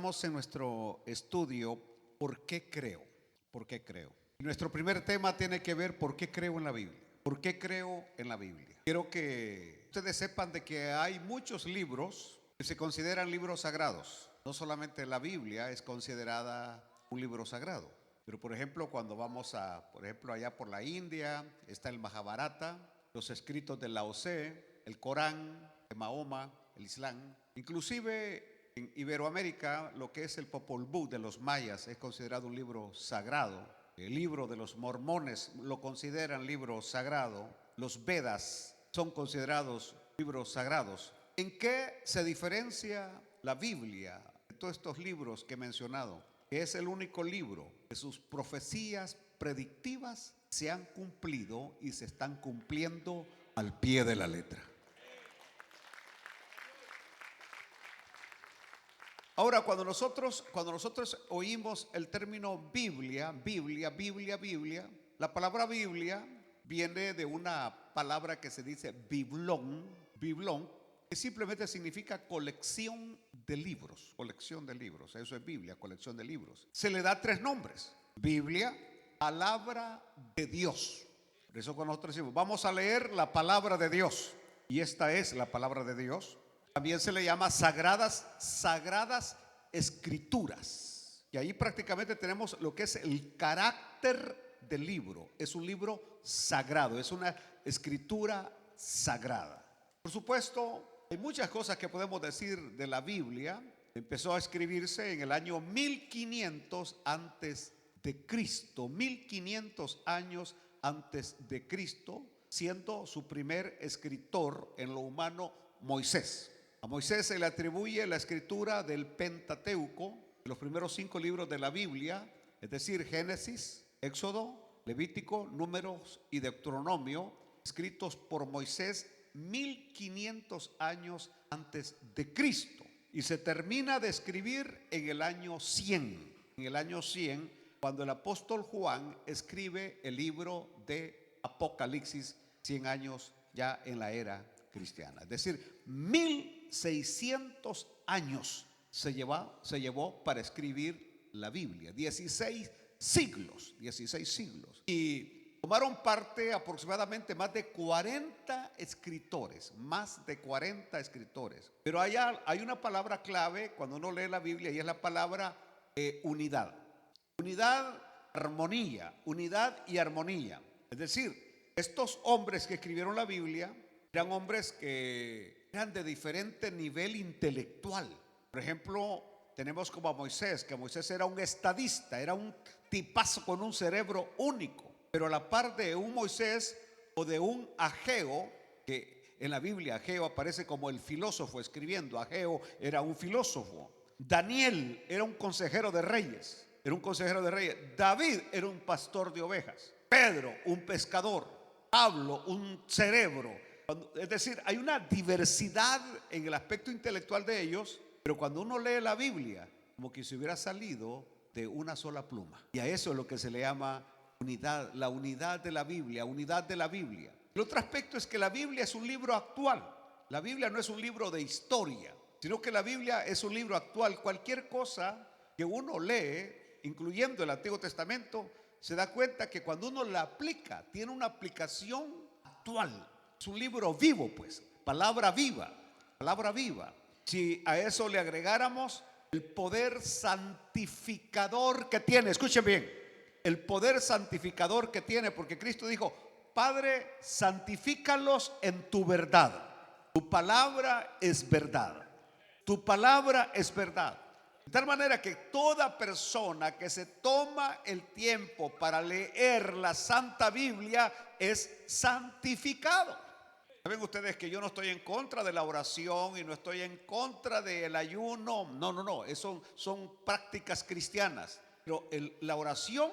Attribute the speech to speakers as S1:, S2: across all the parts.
S1: Estamos en nuestro estudio ¿por qué creo? ¿Por qué creo? Y nuestro primer tema tiene que ver ¿por qué creo en la Biblia? ¿Por qué creo en la Biblia? Quiero que ustedes sepan de que hay muchos libros que se consideran libros sagrados. No solamente la Biblia es considerada un libro sagrado, pero por ejemplo cuando vamos allá por la India, está el Mahabharata, los escritos de Lao Tse, el Corán, de Mahoma, el Islam. Inclusive en Iberoamérica, lo que es el Popol Vuh de los mayas es considerado un libro sagrado. El libro de los mormones lo consideran libro sagrado. Los Vedas son considerados libros sagrados. ¿En qué se diferencia la Biblia de todos estos libros que he mencionado? Que es el único libro que sus profecías predictivas se han cumplido y se están cumpliendo al pie de la letra. Ahora, cuando nosotros oímos el término Biblia, la palabra Biblia viene de una palabra que se dice biblón, que simplemente significa colección de libros, eso es Biblia, colección de libros. Se le da tres nombres: Biblia, palabra de Dios. Por eso cuando nosotros decimos, vamos a leer la palabra de Dios, y esta es la palabra de Dios. También se le llama sagradas escrituras. Y ahí prácticamente tenemos lo que es el carácter del libro. Es un libro sagrado, es una escritura sagrada. Por supuesto, hay muchas cosas que podemos decir de la Biblia. Empezó a escribirse en el año 1500 antes de Cristo, 1500 años antes de Cristo, siendo su primer escritor en lo humano Moisés. A Moisés se le atribuye la escritura del Pentateuco, los primeros 5 libros de la Biblia, es decir, Génesis, Éxodo, Levítico, Números y Deuteronomio, escritos por Moisés 1500 años antes de Cristo. Y se termina de escribir en el año 100. En el año 100, cuando el apóstol Juan escribe el libro de Apocalipsis, 100 años ya en la era cristiana. Es decir, 1600 años se llevó para escribir la Biblia. 16 siglos. Y tomaron parte aproximadamente más de 40 escritores. Pero hay una palabra clave cuando uno lee la Biblia, y es la palabra unidad. Unidad y armonía. Es decir, estos hombres que escribieron la Biblia eran hombres que eran de diferente nivel intelectual. Por ejemplo, tenemos como a Moisés, que Moisés era un estadista, era un tipazo con un cerebro único. Pero a la par de un Moisés o de un Ageo, que en la Biblia Ageo aparece como el filósofo escribiendo, Ageo era un filósofo. Daniel era un consejero de reyes, David era un pastor de ovejas. Pedro, un pescador. Pablo, un cerebro. Es decir, hay una diversidad en el aspecto intelectual de ellos, pero cuando uno lee la Biblia, como que se hubiera salido de una sola pluma. Y a eso es lo que se le llama unidad, la unidad de la Biblia, El otro aspecto es que la Biblia es un libro actual. La Biblia no es un libro de historia, sino que la Biblia es un libro actual. Cualquier cosa que uno lee, incluyendo el Antiguo Testamento, se da cuenta que cuando uno la aplica, tiene una aplicación actual. Es un libro vivo, pues, palabra viva. Si a eso le agregáramos el poder santificador que tiene, escuchen bien, el poder santificador que tiene, porque Cristo dijo: Padre, santifícalos en tu verdad. Tu palabra es verdad. De tal manera que toda persona que se toma el tiempo para leer la Santa Biblia es santificado. Saben ustedes que yo no estoy en contra de la oración y no estoy en contra del ayuno. No, eso son prácticas cristianas. Pero la oración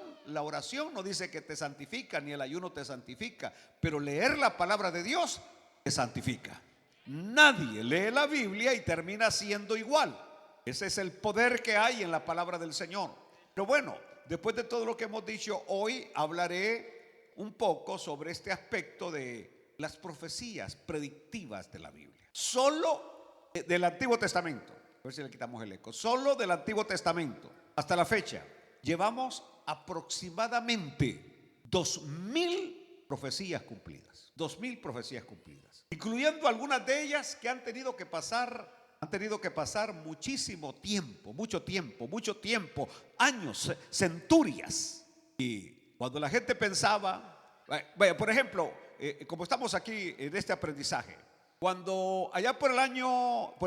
S1: no dice que te santifica, ni el ayuno te santifica. Pero leer la palabra de Dios te santifica. Nadie lee la Biblia y termina siendo igual. Ese es el poder que hay en la palabra del Señor. Pero bueno, después de todo lo que hemos dicho hoy, hablaré un poco sobre este aspecto de las profecías predictivas de la Biblia, solo del Antiguo Testamento. A ver si le quitamos el eco. Solo del Antiguo Testamento, hasta la fecha, llevamos aproximadamente 2000 profecías cumplidas. 2000 profecías cumplidas, incluyendo algunas de ellas que han tenido que pasar muchísimo tiempo, mucho tiempo, años, centurias. Y cuando la gente pensaba, por ejemplo, como estamos aquí en este aprendizaje, cuando allá por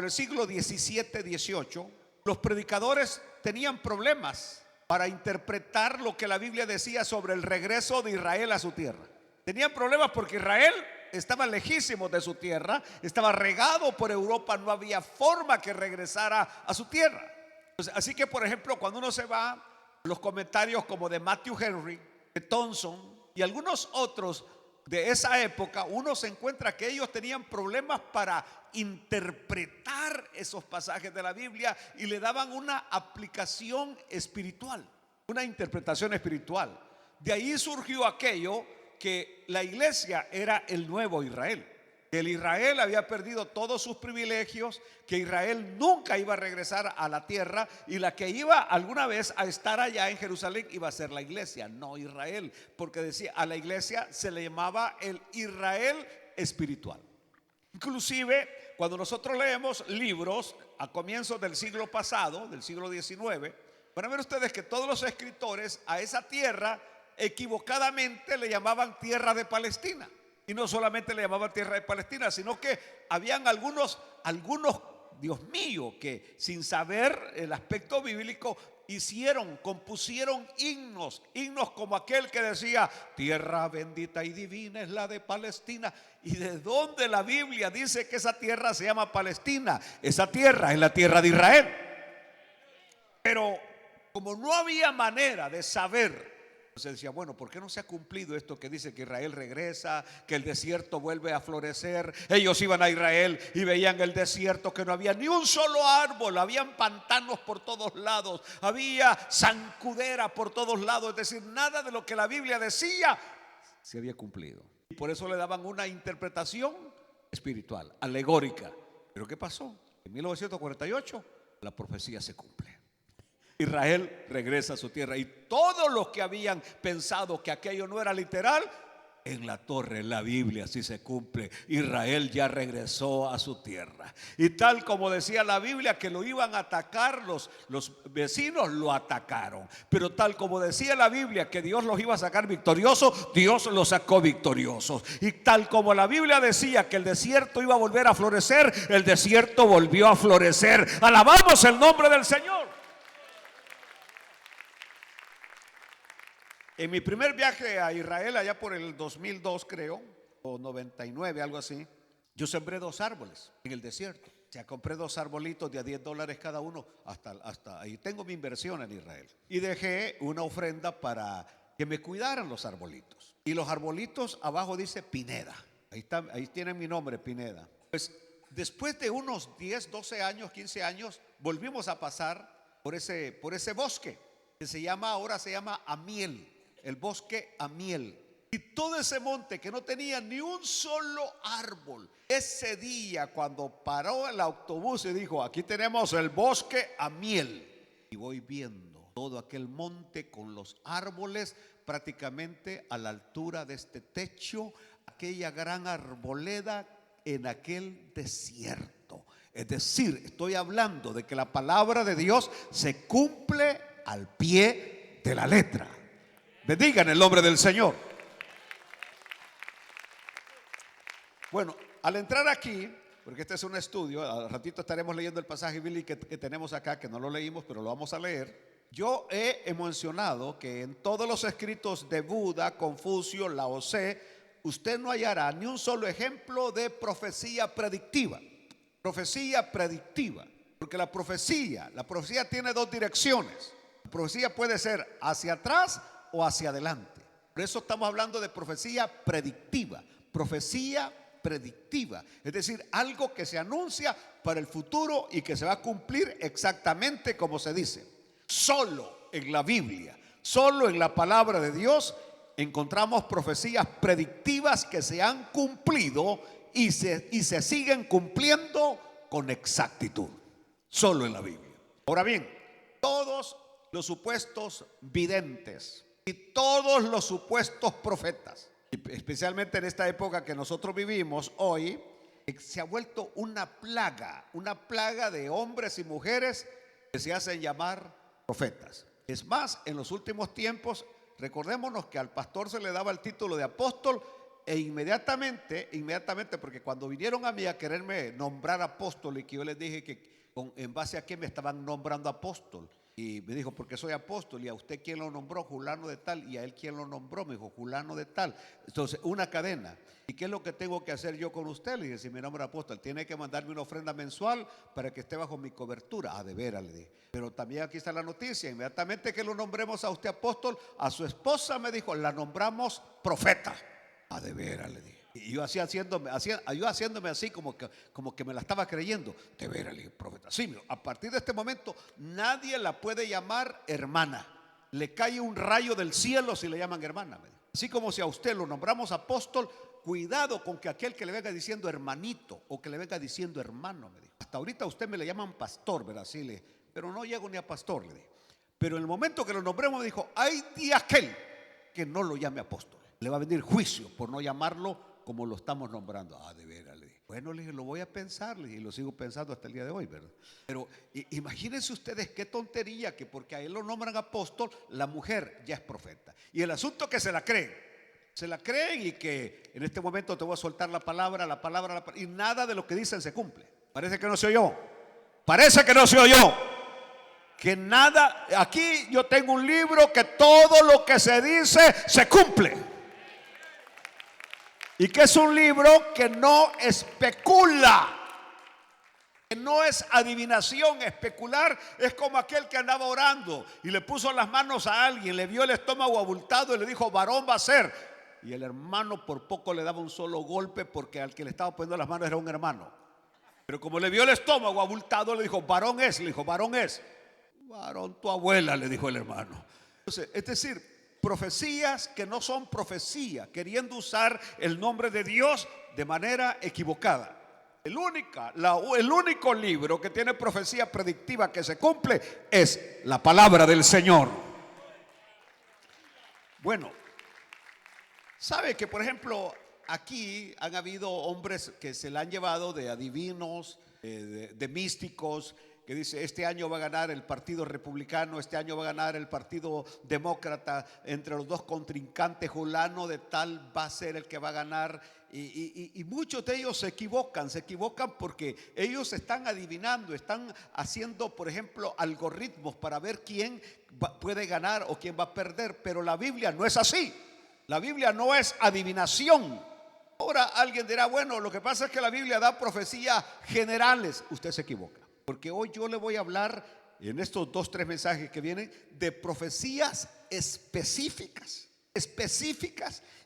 S1: el siglo XVII, XVIII, los predicadores tenían problemas para interpretar lo que la Biblia decía sobre el regreso de Israel a su tierra. Tenían problemas porque Israel estaba lejísimo de su tierra, estaba regado por Europa, no había forma que regresara a su tierra. Pues, así que, por ejemplo, cuando uno se va, los comentarios como de Matthew Henry, de Thompson y algunos otros de esa época, uno se encuentra que ellos tenían problemas para interpretar esos pasajes de la Biblia y le daban una aplicación espiritual, una interpretación espiritual. De ahí surgió aquello que la iglesia era el nuevo Israel. El Israel había perdido todos sus privilegios, que Israel nunca iba a regresar a la tierra y la que iba alguna vez a estar allá en Jerusalén iba a ser la iglesia, no Israel, porque decía, a la iglesia se le llamaba el Israel espiritual. Inclusive cuando nosotros leemos libros a comienzos del siglo pasado, del siglo XIX, van a ver ustedes que todos los escritores a esa tierra equivocadamente le llamaban tierra de Palestina. Y no solamente le llamaban tierra de Palestina, sino que habían algunos, Dios mío, que sin saber el aspecto bíblico compusieron himnos como aquel que decía: tierra bendita y divina es la de Palestina. ¿Y de dónde la Biblia dice que esa tierra se llama Palestina? Esa tierra es la tierra de Israel. Pero como no había manera de saber, se decía, bueno, ¿por qué no se ha cumplido esto que dice que Israel regresa, que el desierto vuelve a florecer? Ellos iban a Israel y veían el desierto, que no había ni un solo árbol, habían pantanos por todos lados, había zancudera por todos lados, es decir, nada de lo que la Biblia decía se había cumplido. Y por eso le daban una interpretación espiritual, alegórica. ¿Pero qué pasó? En 1948 la profecía se cumple. Israel regresa a su tierra y todos los que habían pensado que aquello no era literal, en la torre, en la Biblia, así se cumple. Israel ya regresó a su tierra. Y tal como decía la Biblia que lo iban a atacar, los vecinos lo atacaron. Pero tal como decía la Biblia que Dios los iba a sacar victoriosos, Dios los sacó victoriosos. Y tal como la Biblia decía que el desierto iba a volver a florecer, el desierto volvió a florecer. Alabamos el nombre del Señor. En mi primer viaje a Israel, allá por el 2002 creo, o 99, algo así, yo sembré 2 árboles en el desierto. O sea, compré 2 arbolitos de a $10 cada uno, hasta ahí tengo mi inversión en Israel. Y dejé una ofrenda para que me cuidaran los arbolitos. Y los arbolitos abajo dice Pineda. Ahí tienen mi nombre, Pineda. Pues después de unos 10, 12 años, 15 años, volvimos a pasar por ese bosque que ahora se llama Amiel. El bosque Amiel. Y todo ese monte que no tenía ni un solo árbol. Ese día cuando paró el autobús y dijo: aquí tenemos el bosque Amiel. Y voy viendo todo aquel monte con los árboles prácticamente a la altura de este techo, aquella gran arboleda en aquel desierto. Es decir, estoy hablando de que la palabra de Dios se cumple al pie de la letra. Bendigan el nombre del Señor. Bueno, al entrar aquí, porque este es un estudio, al ratito estaremos leyendo el pasaje bíblico que tenemos acá, que no lo leímos, pero lo vamos a leer. Yo he mencionado que en todos los escritos de Buda, Confucio, Lao Tse, usted no hallará ni un solo ejemplo de profecía predictiva. Profecía predictiva, porque la profecía tiene 2 direcciones. La profecía puede ser hacia atrás o hacia adelante. Por eso estamos hablando de profecía predictiva. Profecía predictiva, es decir, algo que se anuncia para el futuro y que se va a cumplir exactamente como se dice. Solo en la Biblia, solo en la palabra de Dios encontramos profecías predictivas que se han cumplido y se siguen cumpliendo con exactitud. Solo en la Biblia. Ahora bien, todos los supuestos videntes y todos los supuestos profetas, especialmente en esta época que nosotros vivimos hoy, se ha vuelto una plaga de hombres y mujeres que se hacen llamar profetas. Es más, en los últimos tiempos, recordémonos que al pastor se le daba el título de apóstol e inmediatamente, porque cuando vinieron a mí a quererme nombrar apóstol y que yo les dije que en base a qué me estaban nombrando apóstol, y me dijo, porque soy apóstol. Y a usted, ¿quién lo nombró? Fulano de tal. Y a él, ¿quién lo nombró? Me dijo, fulano de tal. Entonces, una cadena. ¿Y qué es lo que tengo que hacer yo con usted? Le dije, si me nombra apóstol, tiene que mandarme una ofrenda mensual para que esté bajo mi cobertura. Ah, de veras, le dije. Pero también aquí está la noticia. Inmediatamente que lo nombremos a usted apóstol, a su esposa me dijo, la nombramos profeta. Ah, de veras, le dije. Y yo haciéndome así como que me la estaba creyendo. De veras, le dije, profeta. Sí, a partir de este momento nadie la puede llamar hermana. Le cae un rayo del cielo si le llaman hermana. Así como si a usted lo nombramos apóstol, cuidado con que aquel que le venga diciendo hermanito o que le venga diciendo hermano, me dijo. Hasta ahorita a usted me le llaman pastor, ¿verdad? Sí, le dije, pero no llego ni a pastor, le dije. Pero en el momento que lo nombremos, me dijo, hay de aquel que no lo llame apóstol. Le va a venir juicio por no llamarlo como lo estamos nombrando. Ah, de veras, le dije. Bueno, le dije, lo voy a pensar, le dije, y lo sigo pensando hasta el día de hoy, ¿verdad? Pero imagínense ustedes qué tontería que porque a él lo nombran apóstol, la mujer ya es profeta. Y el asunto que se la creen y que en este momento te voy a soltar la palabra, y nada de lo que dicen se cumple. Parece que no se oyó. Que nada, aquí yo tengo un libro que todo lo que se dice se cumple. Y que es un libro que no especula, que no es adivinación. Especular es como aquel que andaba orando y le puso las manos a alguien, le vio el estómago abultado y le dijo, varón va a ser. Y el hermano por poco le daba un solo golpe porque al que le estaba poniendo las manos era un hermano. Pero como le vio el estómago abultado, le dijo, varón es. Le dijo, varón es. Varón tu abuela, le dijo el hermano. Entonces, es decir, profecías que no son profecía, queriendo usar el nombre de Dios de manera equivocada. El único libro que tiene profecía predictiva que se cumple es la palabra del Señor. Bueno, sabe que por ejemplo aquí han habido hombres que se la han llevado de adivinos, de místicos, que dice, este año va a ganar el partido republicano, este año va a ganar el partido demócrata, entre los dos contrincantes, fulano de tal va a ser el que va a ganar. Y muchos de ellos se equivocan porque ellos están adivinando, están haciendo, por ejemplo, algoritmos para ver quién puede ganar o quién va a perder. Pero la Biblia no es así. La Biblia no es adivinación. Ahora alguien dirá, bueno, lo que pasa es que la Biblia da profecías generales. Usted se equivoca. Porque hoy yo le voy a hablar en estos 2-3 mensajes que vienen de profecías específicas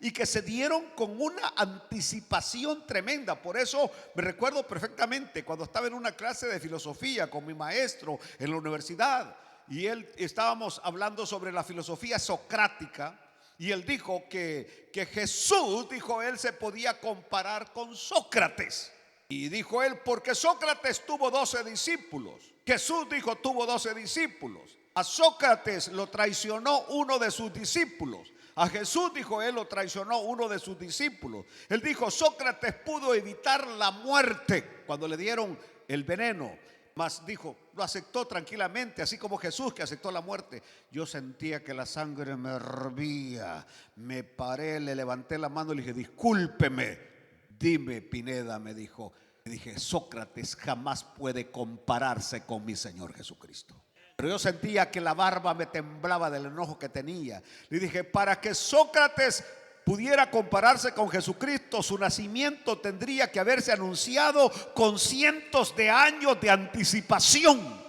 S1: y que se dieron con una anticipación tremenda. Por eso me recuerdo perfectamente cuando estaba en una clase de filosofía con mi maestro en la universidad y estábamos hablando sobre la filosofía socrática y él dijo que Jesús, dijo él, se podía comparar con Sócrates. Y dijo él, porque Sócrates tuvo 12 discípulos. Jesús dijo, tuvo 12 discípulos. A Sócrates lo traicionó uno de sus discípulos. A Jesús, dijo él, lo traicionó uno de sus discípulos. Él dijo, Sócrates pudo evitar la muerte cuando le dieron el veneno, mas dijo, lo aceptó tranquilamente, así como Jesús que aceptó la muerte. Yo sentía que la sangre me hervía, me paré, le levanté la mano y le dije, discúlpeme. Dime, Pineda, me dijo. Le dije, Sócrates jamás puede compararse con mi Señor Jesucristo. Pero yo sentía que la barba me temblaba del enojo que tenía. Le dije, para que Sócrates pudiera compararse con Jesucristo, su nacimiento tendría que haberse anunciado con cientos de años de anticipación.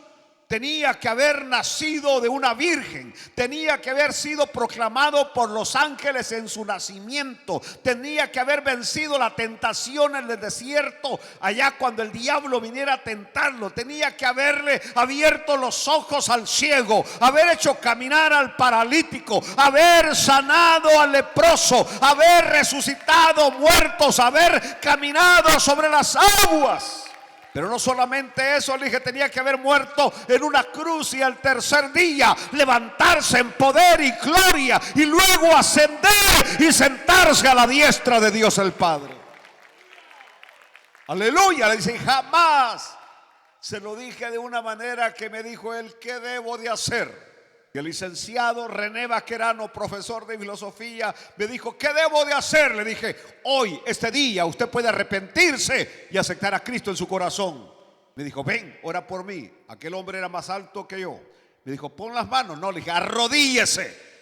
S1: Tenía que haber nacido de una virgen, tenía que haber sido proclamado por los ángeles en su nacimiento, tenía que haber vencido la tentación en el desierto, allá cuando el diablo viniera a tentarlo, tenía que haberle abierto los ojos al ciego, haber hecho caminar al paralítico, haber sanado al leproso, haber resucitado muertos, haber caminado sobre las aguas. Pero no solamente eso, le dije, tenía que haber muerto en una cruz y al tercer día levantarse en poder y gloria y luego ascender y sentarse a la diestra de Dios el Padre. Aleluya. Le dice, jamás. Se lo dije de una manera que me dijo él, ¿qué debo de hacer? Y el licenciado René Vaquerano, profesor de filosofía, me dijo, ¿qué debo de hacer? Le dije, hoy, este día, usted puede arrepentirse y aceptar a Cristo en su corazón. Me dijo, ven, ora por mí. Aquel hombre era más alto que yo. Me dijo, pon las manos. No, le dije, arrodíllese.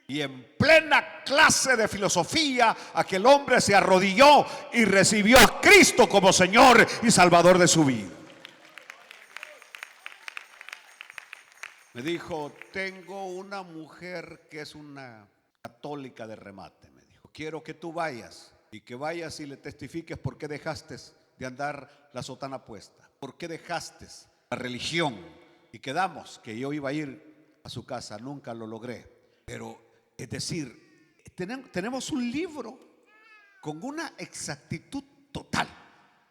S1: Y en plena clase de filosofía, aquel hombre se arrodilló y recibió a Cristo como Señor y Salvador de su vida. Me dijo, tengo una mujer que es una católica de remate. Me dijo, quiero que tú vayas y que vayas y le testifiques por qué dejaste de andar la sotana puesta, por qué dejaste la religión. Y quedamos que yo iba a ir a su casa. Nunca lo logré. Pero es decir, tenemos un libro con una exactitud total.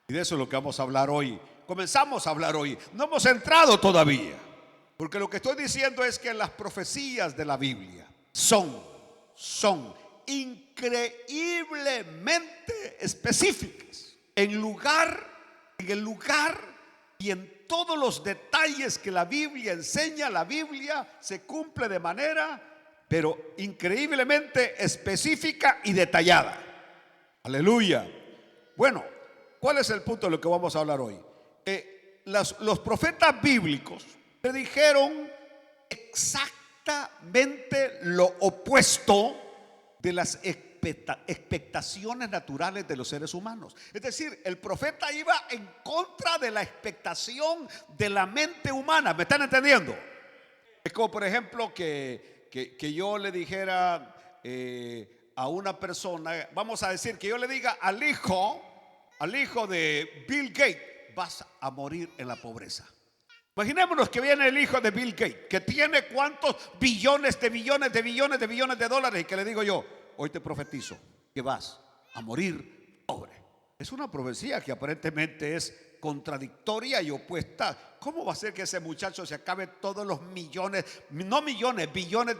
S1: Y de eso es lo que vamos a hablar hoy. Comenzamos a hablar hoy. No hemos entrado todavía. Porque lo que estoy diciendo es que las profecías de la Biblia son increíblemente específicas en el lugar y en todos los detalles que la Biblia enseña. La Biblia se cumple de manera, pero increíblemente específica y detallada. Aleluya. Bueno, ¿cuál es el punto de lo que vamos a hablar hoy? Los profetas bíblicos predijeron exactamente lo opuesto de las expectaciones naturales de los seres humanos. Es decir, el profeta iba en contra de la expectación de la mente humana. ¿Me están entendiendo? Es como, por ejemplo, que yo le dijera a una persona, vamos a decir que yo le diga al hijo de Bill Gates, vas a morir en la pobreza. Imaginémonos que viene el hijo de Bill Gates, que tiene cuántos billones de dólares, y que le digo yo, hoy te profetizo que vas a morir pobre. Es una profecía que aparentemente es contradictoria y opuesta. ¿Cómo va a ser que ese muchacho se acabe todos los millones, no millones, billones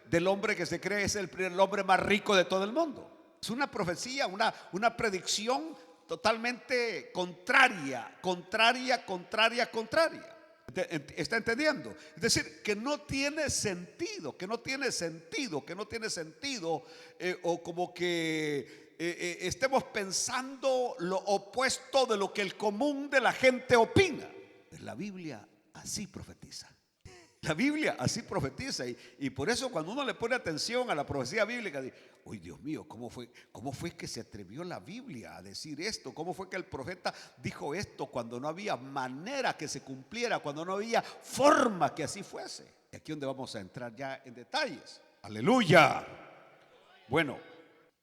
S1: del hombre que se cree es el hombre más rico de todo el mundo? Es una profecía, una predicción totalmente contraria. ¿Está entendiendo? Es decir, que no tiene sentido, o como que estemos pensando lo opuesto de lo que el común de la gente opina. La Biblia así profetiza. La Biblia así profetiza, y por eso cuando uno le pone atención a la profecía bíblica, dice, uy, Dios mío, ¿cómo fue que se atrevió la Biblia a decir esto? ¿Cómo fue que el profeta dijo esto cuando no había manera que se cumpliera, cuando no había forma que así fuese? Y aquí es donde vamos a entrar ya en detalles. Aleluya. Bueno,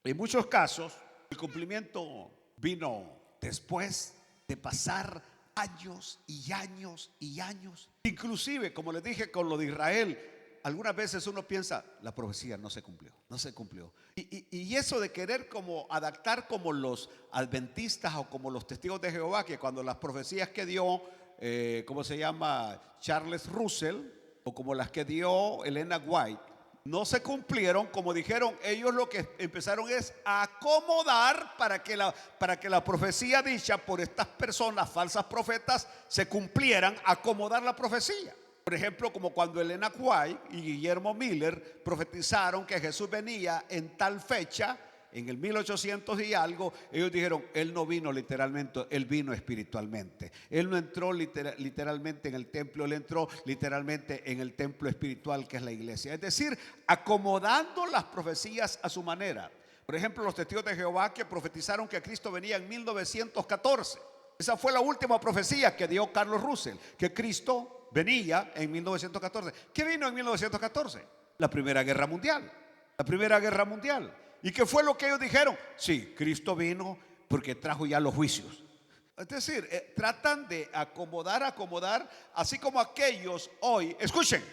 S1: en muchos casos el cumplimiento vino después de pasar años y años y años. Inclusive, como les dije con lo de Israel, algunas veces uno piensa, la profecía no se cumplió. Y eso de querer como adaptar como los adventistas o como los testigos de Jehová, que cuando las profecías que dio, ¿cómo se llama? Charles Russell, o como las que dio Elena White, no se cumplieron, como dijeron ellos, lo que empezaron es a acomodar para que la profecía dicha por estas personas, falsas profetas, se cumplieran, acomodar la profecía. Por ejemplo, como cuando Elena White y Guillermo Miller profetizaron que Jesús venía en tal fecha, en el 1800 y algo, ellos dijeron, Él no vino literalmente, Él vino espiritualmente. Él no entró literalmente en el templo, Él entró literalmente en el templo espiritual que es la iglesia. Es decir, acomodando las profecías a su manera. Por ejemplo, los testigos de Jehová que profetizaron que Cristo venía en 1914. Esa fue la última profecía que dio Carlos Russell, que Cristo venía en 1914. ¿Qué vino en 1914? La Primera Guerra Mundial. ¿Y qué fue lo que ellos dijeron? Sí, Cristo vino porque trajo ya los juicios. Es decir, tratan de acomodar, así como aquellos hoy, escuchen,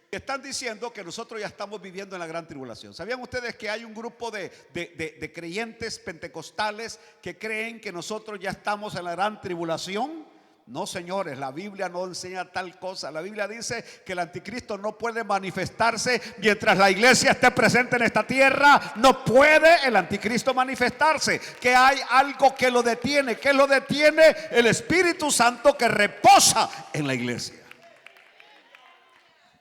S1: están diciendo que nosotros ya estamos viviendo en la gran tribulación. ¿Sabían ustedes que hay un grupo de creyentes pentecostales que creen que nosotros ya estamos en la gran tribulación? No, señores, la Biblia no enseña tal cosa. La Biblia dice que el anticristo no puede manifestarse mientras la iglesia esté presente en esta tierra. No puede el anticristo manifestarse, que hay algo que lo detiene. ¿Qué lo detiene? El Espíritu Santo que reposa en la iglesia.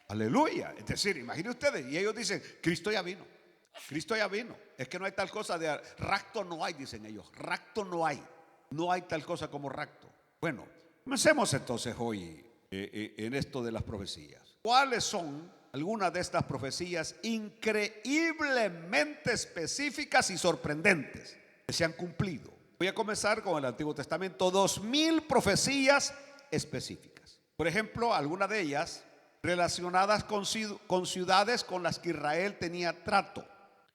S1: Aleluya. Es decir, imaginen ustedes, y ellos dicen, Cristo ya vino. Cristo ya vino. Es que no hay tal cosa de rapto, no hay, dicen ellos. Rapto no hay. No hay tal cosa como rapto. Bueno, comencemos entonces hoy en esto de las profecías. ¿Cuáles son algunas de estas profecías increíblemente específicas y sorprendentes que se han cumplido? Voy a comenzar con el Antiguo Testamento. 2000 profecías específicas. Por ejemplo, algunas de ellas relacionadas con ciudades con las que Israel tenía trato.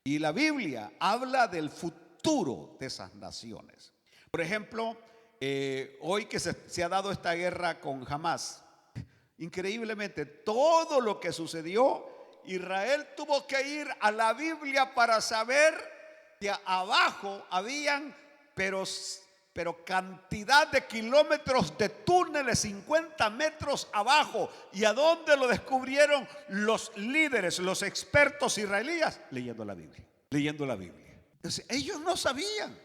S1: Y la Biblia habla del futuro de esas naciones. Por ejemplo, hoy que se ha dado esta guerra con Hamas, increíblemente todo lo que sucedió, Israel tuvo que ir a la Biblia para saber que abajo habían pero cantidad de kilómetros de túneles, 50 metros abajo. ¿Y a dónde lo descubrieron los líderes, los expertos israelíes? Leyendo la Biblia, leyendo la Biblia. Entonces, ellos no sabían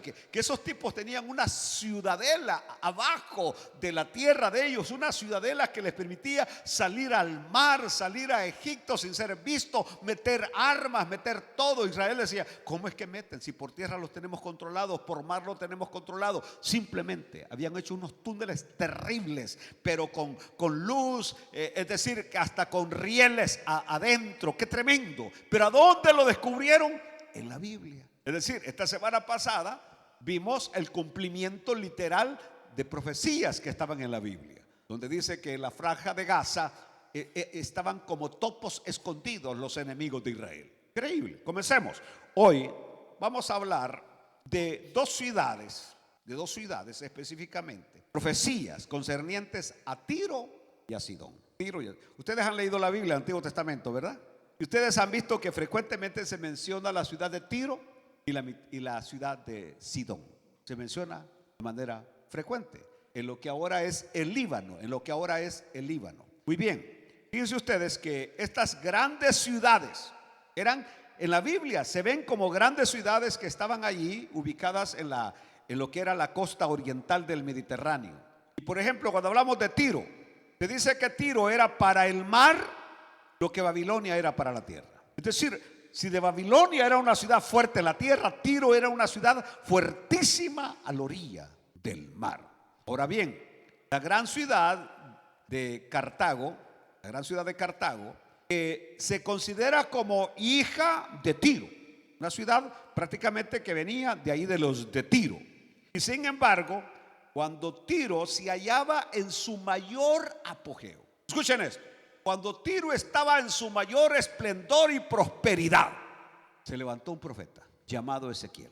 S1: que esos tipos tenían una ciudadela abajo de la tierra de ellos, una ciudadela que les permitía salir al mar, salir a Egipto sin ser visto, meter armas, meter todo. Israel decía, ¿cómo es que meten? Si por tierra los tenemos controlados, por mar los tenemos controlados. Simplemente habían hecho unos túneles terribles, pero con luz, es decir, hasta con rieles adentro. ¡Qué tremendo! Pero ¿a dónde lo descubrieron? En la Biblia. Es decir, esta semana pasada vimos el cumplimiento literal de profecías que estaban en la Biblia, donde dice que en la franja de Gaza estaban como topos escondidos los enemigos de Israel. Increíble. Comencemos. Hoy vamos a hablar de dos ciudades específicamente, profecías concernientes a Tiro y a Sidón. Ustedes han leído la Biblia, el Antiguo Testamento, ¿verdad? Y ustedes han visto que frecuentemente se menciona la ciudad de Tiro y la ciudad de Sidón. Se menciona de manera frecuente en lo que ahora es el Líbano, Muy bien, fíjense ustedes que estas grandes ciudades eran, en la Biblia se ven como grandes ciudades que estaban allí ubicadas en lo que era la costa oriental del Mediterráneo. Y por ejemplo, cuando hablamos de Tiro, se dice que Tiro era para el mar lo que Babilonia era para la tierra. Es decir, si de Babilonia era una ciudad fuerte en la tierra, Tiro era una ciudad fuertísima a la orilla del mar. Ahora bien, la gran ciudad de Cartago, se considera como hija de Tiro, una ciudad prácticamente que venía de ahí de los de Tiro. Y sin embargo, cuando Tiro se hallaba en su mayor apogeo, escuchen esto, cuando Tiro estaba en su mayor esplendor y prosperidad, se levantó un profeta llamado Ezequiel.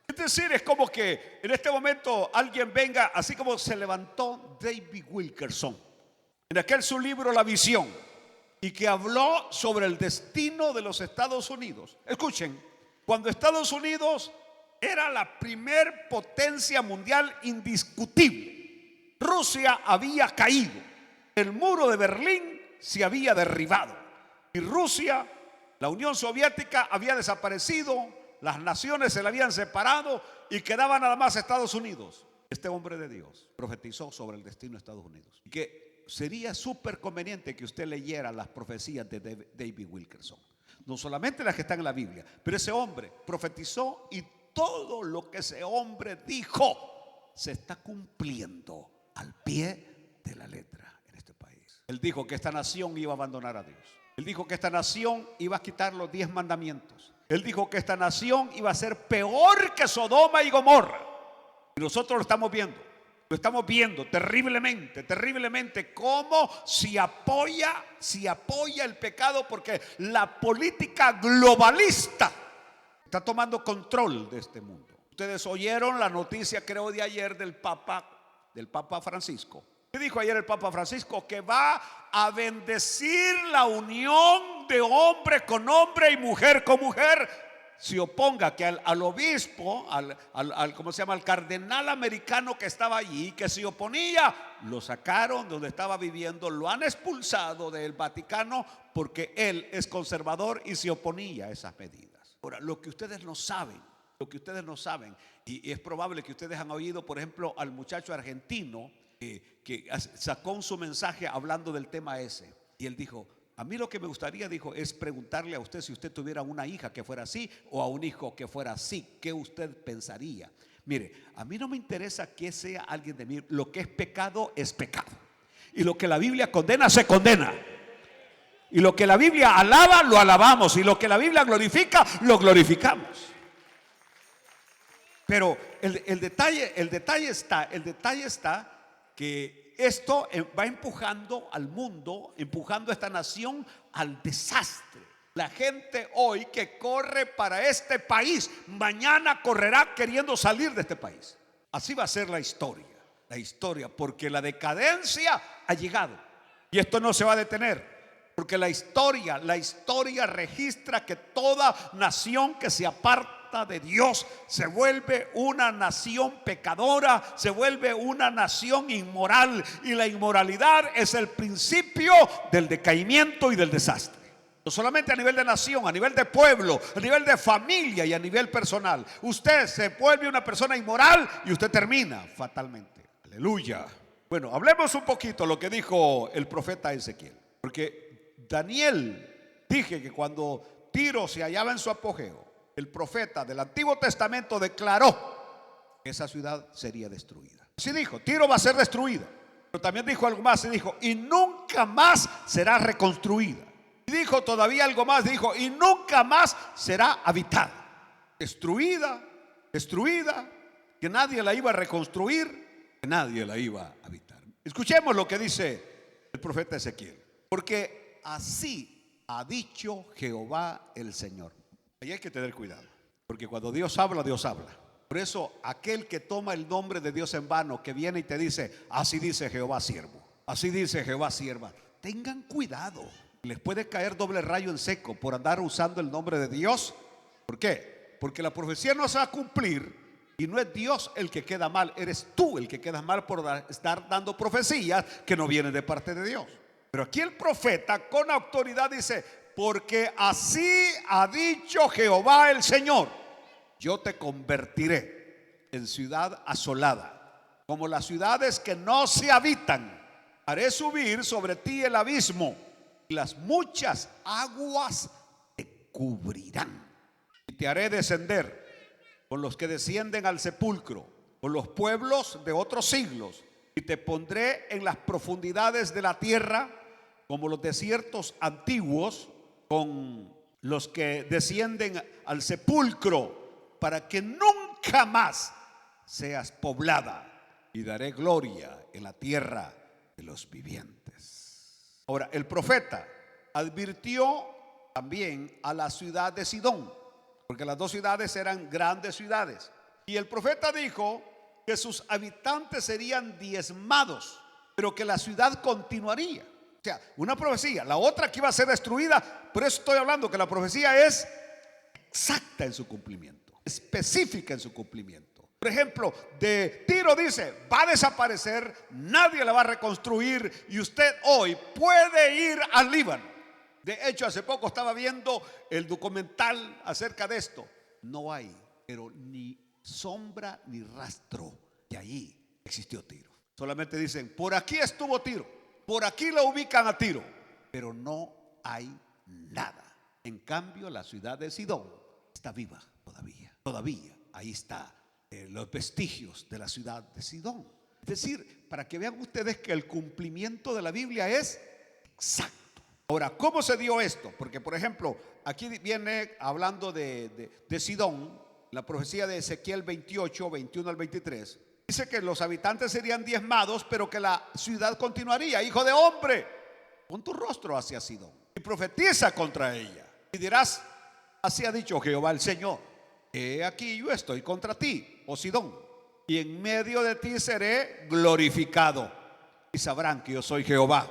S1: Es decir, es como que en este momento alguien venga, así como se levantó David Wilkerson en aquel su libro La Visión, y que habló sobre el destino de los Estados Unidos. Escuchen, cuando Estados Unidos era la primer potencia mundial indiscutible, Rusia había caído. El muro de Berlín se había derribado y Rusia, la Unión Soviética, había desaparecido. Las naciones se le habían separado y quedaba nada más Estados Unidos. Este hombre de Dios profetizó sobre el destino de Estados Unidos, y que sería súper conveniente que usted leyera las profecías de David Wilkerson, no solamente las que están en la Biblia, pero ese hombre profetizó y todo lo que ese hombre dijo se está cumpliendo al pie de la letra. Él dijo que esta nación iba a abandonar a Dios. Él dijo que esta nación iba a quitar los 10 mandamientos. Él dijo que esta nación iba a ser peor que Sodoma y Gomorra. Y nosotros lo estamos viendo terriblemente cómo se apoya el pecado, porque la política globalista está tomando control de este mundo. Ustedes oyeron la noticia, creo, de ayer del Papa Francisco, ¿Qué dijo ayer el Papa Francisco? Que va a bendecir la unión de hombre con hombre y mujer con mujer. Se oponga, que al obispo, ¿cómo se llama? Al cardenal americano que estaba allí, que se oponía, lo sacaron de donde estaba viviendo, lo han expulsado del Vaticano porque él es conservador y se oponía a esas medidas. Ahora, lo que ustedes no saben, y es probable que ustedes han oído, por ejemplo, al muchacho argentino que sacó su mensaje hablando del tema ese, y él dijo: a mí lo que me gustaría, dijo, es preguntarle a usted, si usted tuviera una hija que fuera así o a un hijo que fuera así, ¿qué usted pensaría? Mire, a mí no me interesa que sea alguien de mí. Lo que es pecado, y lo que la Biblia condena, se condena. Y lo que la Biblia alaba, lo alabamos. Y lo que la Biblia glorifica, lo glorificamos. Pero el detalle está que esto va empujando al mundo, empujando a esta nación al desastre. La gente hoy que corre para este país, mañana correrá queriendo salir de este país. Así va a ser la historia, porque la decadencia ha llegado y esto no se va a detener. Porque la historia registra que toda nación que se aparta de Dios se vuelve una nación pecadora, se vuelve una nación inmoral, y la inmoralidad es el principio del decaimiento y del desastre. No solamente a nivel de nación, a nivel de pueblo, a nivel de familia y a nivel personal. Usted se vuelve una persona inmoral y usted termina fatalmente. Aleluya. Bueno, hablemos un poquito lo que dijo el profeta Ezequiel, porque Daniel, dije que cuando Tiro se hallaba en su apogeo, el profeta del Antiguo Testamento declaró que esa ciudad sería destruida. Así dijo: Tiro va a ser destruida. Pero también dijo algo más, y dijo: y nunca más será reconstruida. Y dijo todavía algo más, dijo: y nunca más será habitada. Destruida, que nadie la iba a reconstruir, que nadie la iba a habitar. Escuchemos lo que dice el profeta Ezequiel. Porque así ha dicho Jehová el Señor. Ahí hay que tener cuidado, porque cuando Dios habla, Dios habla. Por eso aquel que toma el nombre de Dios en vano, que viene y te dice: así dice Jehová siervo, así dice Jehová sierva, tengan cuidado. Les puede caer doble rayo en seco por andar usando el nombre de Dios. ¿Por qué? Porque la profecía no se va a cumplir, y no es Dios el que queda mal, eres tú el que quedas mal por estar dando profecías que no vienen de parte de Dios. Pero aquí el profeta con autoridad dice: porque así ha dicho Jehová el Señor, yo te convertiré en ciudad asolada, como las ciudades que no se habitan. Haré subir sobre ti el abismo, y las muchas aguas te cubrirán. Y te haré descender con los que descienden al sepulcro, con los pueblos de otros siglos, y te pondré en las profundidades de la tierra, como los desiertos antiguos, con los que descienden al sepulcro, para que nunca más seas poblada, y daré gloria en la tierra de los vivientes. Ahora, el profeta advirtió también a la ciudad de Sidón, porque las dos ciudades eran grandes ciudades, y el profeta dijo que sus habitantes serían diezmados, pero que la ciudad continuaría. O sea, una profecía, la otra que iba a ser destruida. Por eso estoy hablando que la profecía es exacta en su cumplimiento, específica en su cumplimiento. Por ejemplo, de Tiro dice: va a desaparecer, nadie la va a reconstruir, y usted hoy puede ir al Líbano. De hecho, hace poco estaba viendo el documental acerca de esto. No hay, pero ni sombra ni rastro de allí existió Tiro. Solamente dicen: por aquí estuvo Tiro, por aquí lo ubican a Tiro, pero no hay nada. En cambio, la ciudad de Sidón está viva todavía ahí está los vestigios de la ciudad de Sidón. Es decir, para que vean ustedes que el cumplimiento de la Biblia es exacto. Ahora, ¿cómo se dio esto? Porque, por ejemplo, aquí viene hablando de Sidón, la profecía de Ezequiel 28, 21 al 23. Dice que los habitantes serían diezmados, pero que la ciudad continuaría. Hijo de hombre, pon tu rostro hacia Sidón y profetiza contra ella, y dirás: así ha dicho Jehová el Señor, he aquí yo estoy contra ti, oh Sidón, y en medio de ti seré glorificado, y sabrán que yo soy Jehová,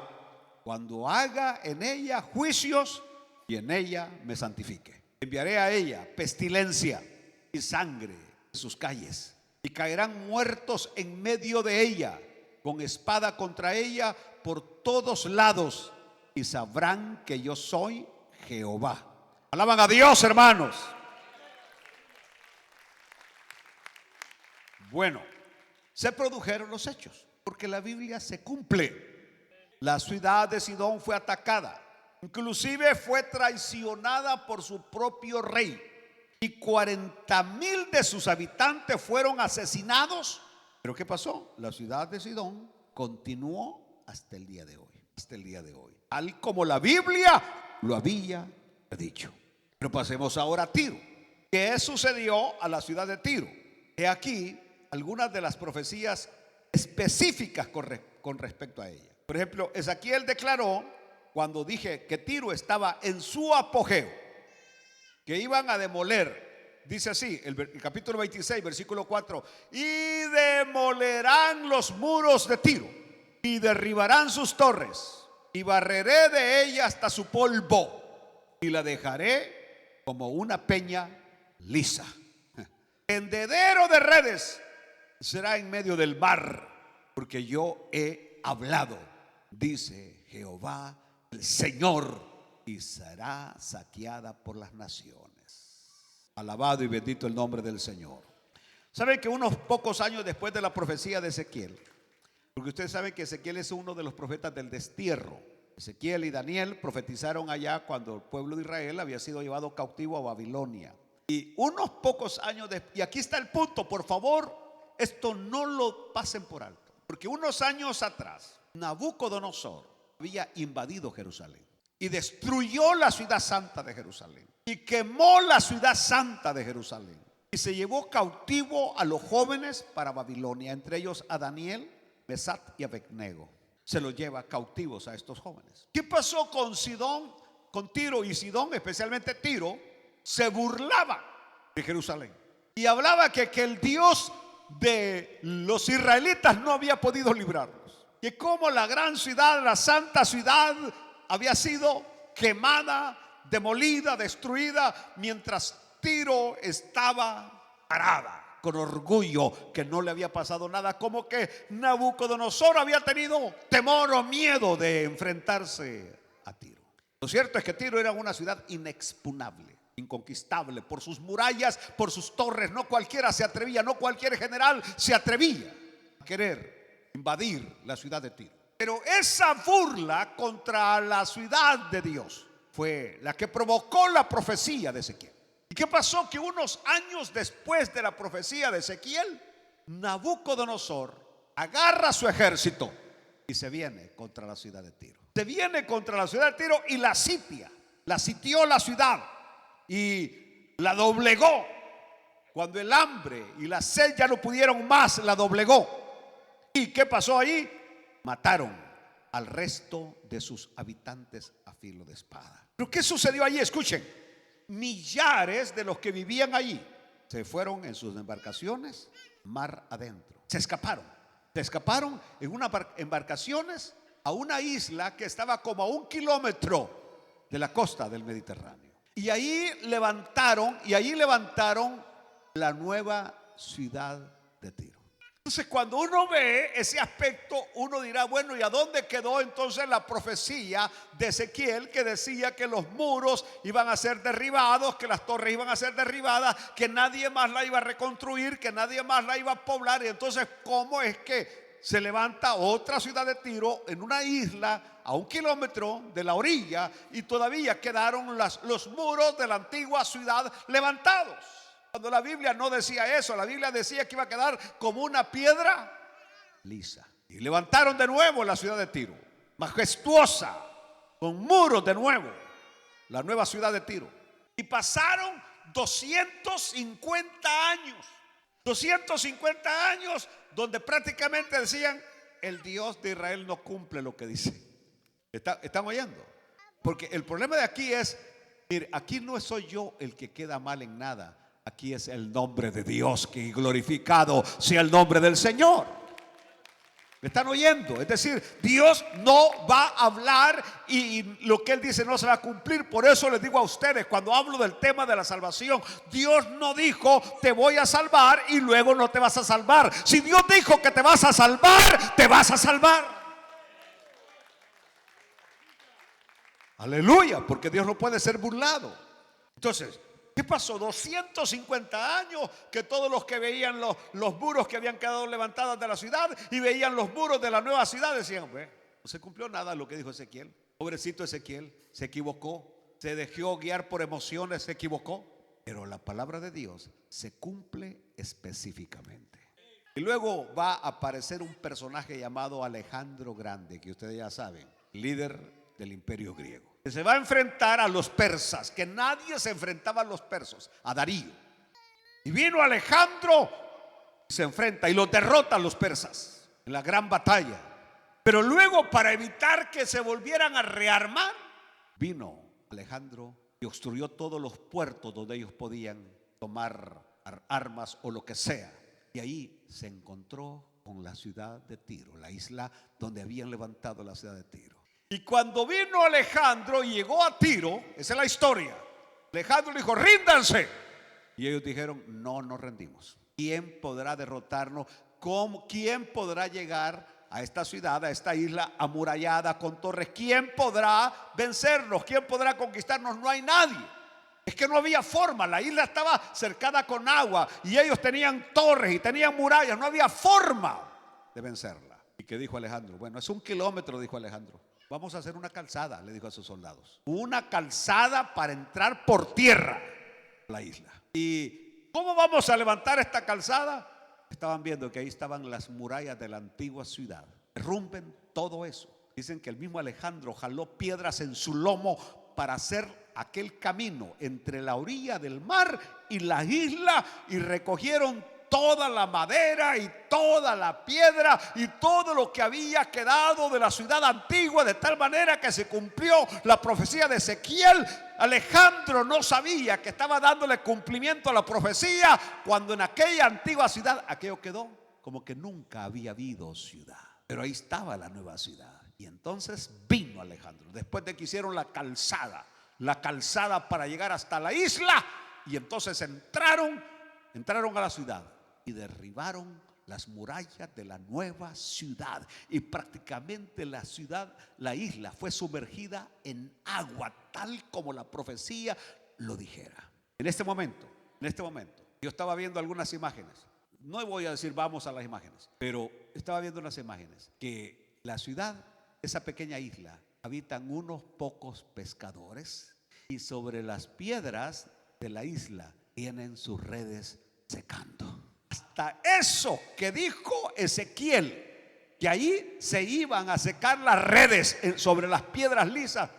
S1: cuando haga en ella juicios y en ella me santifique. Enviaré a ella pestilencia y sangre en sus calles, y caerán muertos en medio de ella, con espada contra ella por todos lados, y sabrán que yo soy Jehová. Alaban a Dios, hermanos. Bueno, se produjeron los hechos, porque la Biblia se cumple. La ciudad de Sidón fue atacada, inclusive fue traicionada por su propio rey, y 40,000 de sus habitantes fueron asesinados. Pero ¿qué pasó? La ciudad de Sidón continuó hasta el día de hoy, tal como la Biblia lo había dicho. Pero pasemos ahora a Tiro. ¿Qué sucedió a la ciudad de Tiro? He aquí algunas de las profecías específicas con respecto a ella. Por ejemplo, Ezequiel declaró, cuando dije que Tiro estaba en su apogeo, que iban a demoler, dice así, el capítulo 26, versículo 4: y demolerán los muros de Tiro, y derribarán sus torres, y barreré de ella hasta su polvo, y la dejaré como una peña lisa. Tendedero de redes será en medio del mar, porque yo he hablado, dice Jehová el Señor, y será saqueada por las naciones. Alabado y bendito el nombre del Señor. Saben que unos pocos años después de la profecía de Ezequiel, porque ustedes saben que Ezequiel es uno de los profetas del destierro. Ezequiel y Daniel profetizaron allá cuando el pueblo de Israel había sido llevado cautivo a Babilonia. Y unos pocos años después, y aquí está el punto, por favor, esto no lo pasen por alto, porque unos años atrás Nabucodonosor había invadido Jerusalén y destruyó la ciudad santa de Jerusalén y quemó la ciudad santa de Jerusalén, y se llevó cautivo a los jóvenes para Babilonia, entre ellos a Daniel, Mesac y Abednego. Se los lleva cautivos a estos jóvenes. ¿Qué pasó con Sidón, con Tiro y Sidón? Especialmente Tiro se burlaba de Jerusalén y hablaba que el Dios de los israelitas no había podido librarlos, que como la gran ciudad, la santa ciudad, había sido quemada, demolida, destruida, mientras Tiro estaba parada con orgullo, que no le había pasado nada, como que Nabucodonosor había tenido temor o miedo de enfrentarse a Tiro. Lo cierto es que Tiro era una ciudad inexpugnable, inconquistable, por sus murallas, por sus torres. No cualquiera se atrevía, no cualquier general se atrevía a querer invadir la ciudad de Tiro. Pero esa burla contra la ciudad de Dios fue la que provocó la profecía de Ezequiel. ¿Y qué pasó? Que unos años después de la profecía de Ezequiel, Nabucodonosor agarra su ejército y se viene contra la ciudad de Tiro. Se viene contra la ciudad de Tiro y la sitió la ciudad y la doblegó. Cuando el hambre y la sed ya no pudieron más, la doblegó. ¿Y qué pasó ahí? Mataron al resto de sus habitantes a filo de espada. ¿Pero qué sucedió allí? Escuchen. Millares de los que vivían allí se fueron en sus embarcaciones mar adentro. Se escaparon en unas embarcaciones a una isla que estaba como a 1 kilómetro de la costa del Mediterráneo. Y ahí levantaron la nueva ciudad de Tiro. Entonces, cuando uno ve ese aspecto, uno dirá, bueno, ¿y a dónde quedó entonces la profecía de Ezequiel que decía que los muros iban a ser derribados, que las torres iban a ser derribadas, que nadie más la iba a reconstruir, que nadie más la iba a poblar? Y entonces, ¿cómo es que se levanta otra ciudad de Tiro en una isla a 1 kilómetro de la orilla y todavía quedaron los muros de la antigua ciudad levantados? Cuando la Biblia no decía eso, la Biblia decía que iba a quedar como una piedra lisa. Y levantaron de nuevo la ciudad de Tiro, majestuosa, con muros de nuevo, la nueva ciudad de Tiro. Y pasaron 250 años. 250 años donde prácticamente decían, el Dios de Israel no cumple lo que dice. ¿Están oyendo? Porque el problema de aquí es, mire, aquí no soy yo el que queda mal en nada. Aquí es el nombre de Dios, que glorificado sea el nombre del Señor. ¿Me están oyendo? Es decir, Dios no va a hablar y lo que Él dice no se va a cumplir. Por eso les digo a ustedes, cuando hablo del tema de la salvación, Dios no dijo te voy a salvar y luego no te vas a salvar. Si Dios dijo que te vas a salvar, te vas a salvar. Aleluya, porque Dios no puede ser burlado. Entonces, ¿qué pasó? 250 años que todos los que veían los muros que habían quedado levantados de la ciudad y veían los muros de la nueva ciudad decían, no se cumplió nada de lo que dijo Ezequiel. Pobrecito Ezequiel, se equivocó, se dejó guiar por emociones, se equivocó. Pero la palabra de Dios se cumple específicamente. Y luego va a aparecer un personaje llamado Alejandro Grande, que ustedes ya saben, líder del imperio griego, que se va a enfrentar a los persas, que nadie se enfrentaba a los persas, a Darío. Y vino Alejandro, se enfrenta y los derrota a los persas en la gran batalla. Pero luego, para evitar que se volvieran a rearmar, vino Alejandro y obstruyó todos los puertos donde ellos podían tomar armas o lo que sea. Y ahí se encontró con la ciudad de Tiro, la isla donde habían levantado la ciudad de Tiro. Y cuando vino Alejandro y llegó a Tiro, esa es la historia, Alejandro le dijo, ríndanse. Y ellos dijeron, no nos rendimos. ¿Quién podrá derrotarnos? ¿Quién podrá llegar a esta ciudad, a esta isla amurallada con torres? ¿Quién podrá vencernos? ¿Quién podrá conquistarnos? No hay nadie. Es que no había forma, la isla estaba cercada con agua y ellos tenían torres y tenían murallas, no había forma de vencerla. ¿Y qué dijo Alejandro? Bueno, es 1 kilómetro, dijo Alejandro. Vamos a hacer una calzada, le dijo a sus soldados. Una calzada para entrar por tierra a la isla. ¿Y cómo vamos a levantar esta calzada? Estaban viendo que ahí estaban las murallas de la antigua ciudad. Derrumben todo eso. Dicen que el mismo Alejandro jaló piedras en su lomo para hacer aquel camino entre la orilla del mar y la isla, y recogieron toda la madera y toda la piedra y todo lo que había quedado de la ciudad antigua, de tal manera que se cumplió la profecía de Ezequiel. Alejandro no sabía que estaba dándole cumplimiento a la profecía cuando en aquella antigua ciudad aquello quedó como que nunca había habido ciudad, pero ahí estaba la nueva ciudad. Y entonces vino Alejandro, después de que hicieron la calzada para llegar hasta la isla, y entonces entraron a la ciudad y derribaron las murallas de la nueva ciudad, y prácticamente la ciudad, la isla fue sumergida en agua, tal como la profecía lo dijera. En este momento, yo estaba viendo algunas imágenes. No voy a decir vamos a las imágenes, pero estaba viendo unas imágenes que la ciudad, esa pequeña isla, habitan unos pocos pescadores, y sobre las piedras de la isla tienen sus redes secando. Hasta eso que dijo Ezequiel, que ahí se iban a secar las redes sobre las piedras lisas.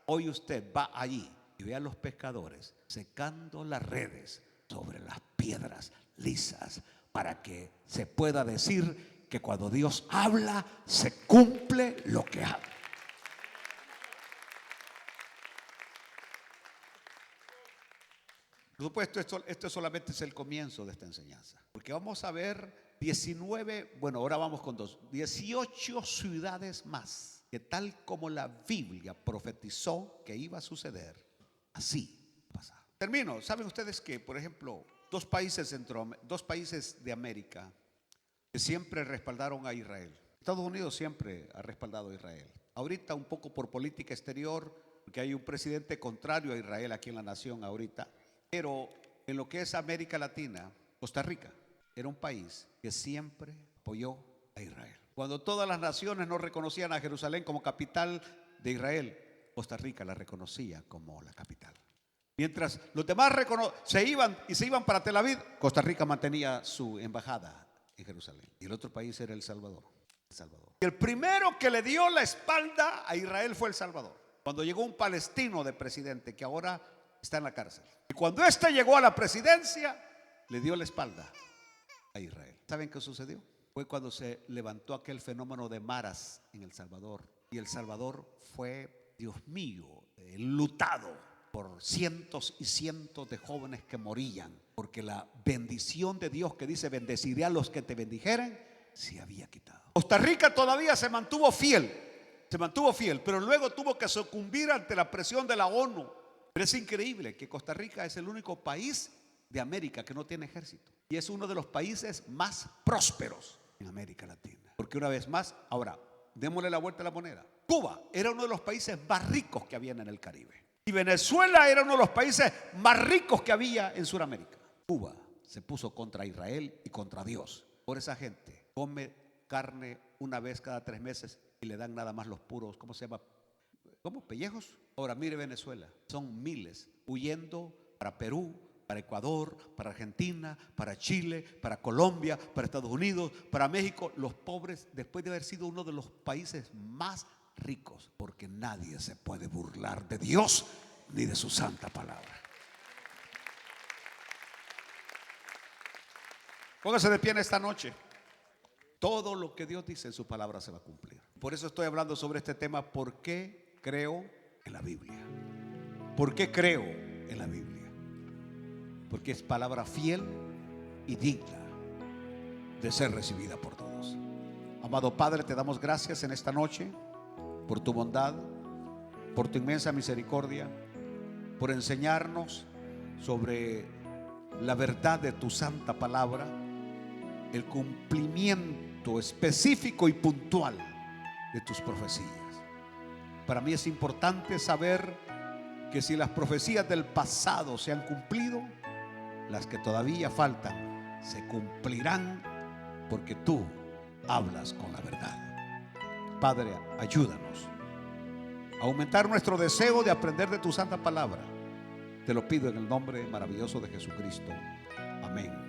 S1: Hoy usted va allí y ve a los pescadores secando las redes sobre las piedras lisas, para que se pueda decir que cuando Dios habla, se cumple lo que habla. Por supuesto, esto solamente es el comienzo de esta enseñanza, porque vamos a ver 18 ciudades más, que tal como la Biblia profetizó que iba a suceder, así pasaba. Termino. ¿Saben ustedes que, por ejemplo, dos países de América que siempre respaldaron a Israel? Estados Unidos siempre ha respaldado a Israel. Ahorita un poco por política exterior, porque hay un presidente contrario a Israel aquí en la nación ahorita. Pero en lo que es América Latina, Costa Rica era un país que siempre apoyó a Israel. Cuando todas las naciones no reconocían a Jerusalén como capital de Israel, Costa Rica la reconocía como la capital. Mientras los demás se iban para Tel Aviv, Costa Rica mantenía su embajada en Jerusalén. Y el otro país era El Salvador. Y el primero que le dio la espalda a Israel fue El Salvador, cuando llegó un palestino de presidente que ahora está en la cárcel. Y cuando este llegó a la presidencia, le dio la espalda a Israel. ¿Saben qué sucedió? Fue cuando se levantó aquel fenómeno de maras en El Salvador. Y El Salvador fue, Dios mío, enlutado por cientos y cientos de jóvenes que morían, porque la bendición de Dios, que dice bendeciré a los que te bendijeren, se había quitado. Costa Rica todavía se mantuvo fiel, pero luego tuvo que sucumbir ante la presión de la ONU. Pero es increíble que Costa Rica es el único país de América que no tiene ejército y es uno de los países más prósperos en América Latina. Porque una vez más, ahora, démosle la vuelta a la moneda. Cuba era uno de los países más ricos que habían en el Caribe y Venezuela era uno de los países más ricos que había en Sudamérica. Cuba se puso contra Israel y contra Dios. Por esa gente come carne una vez cada 3 meses y le dan nada más los puros, ¿cómo se llama? ¿Cómo? ¿Pellejos? Ahora mire Venezuela, son miles huyendo para Perú, para Ecuador, para Argentina, para Chile, para Colombia, para Estados Unidos, para México. Los pobres, después de haber sido uno de los países más ricos, porque nadie se puede burlar de Dios ni de su santa palabra. Póngase de pie en esta noche. Todo lo que Dios dice en su palabra se va a cumplir. Por eso estoy hablando sobre este tema. ¿Por qué creo en la Biblia? ¿Por qué creo en la Biblia? Porque es palabra fiel y digna de ser recibida por todos. Amado Padre, te damos gracias en esta noche por tu bondad, por tu inmensa misericordia, por enseñarnos sobre la verdad de tu santa palabra, el cumplimiento específico y puntual de tus profecías. Para mí es importante saber que si las profecías del pasado se han cumplido, las que todavía faltan se cumplirán, porque tú hablas con la verdad. Padre, ayúdanos a aumentar nuestro deseo de aprender de tu santa palabra. Te lo pido en el nombre maravilloso de Jesucristo. Amén.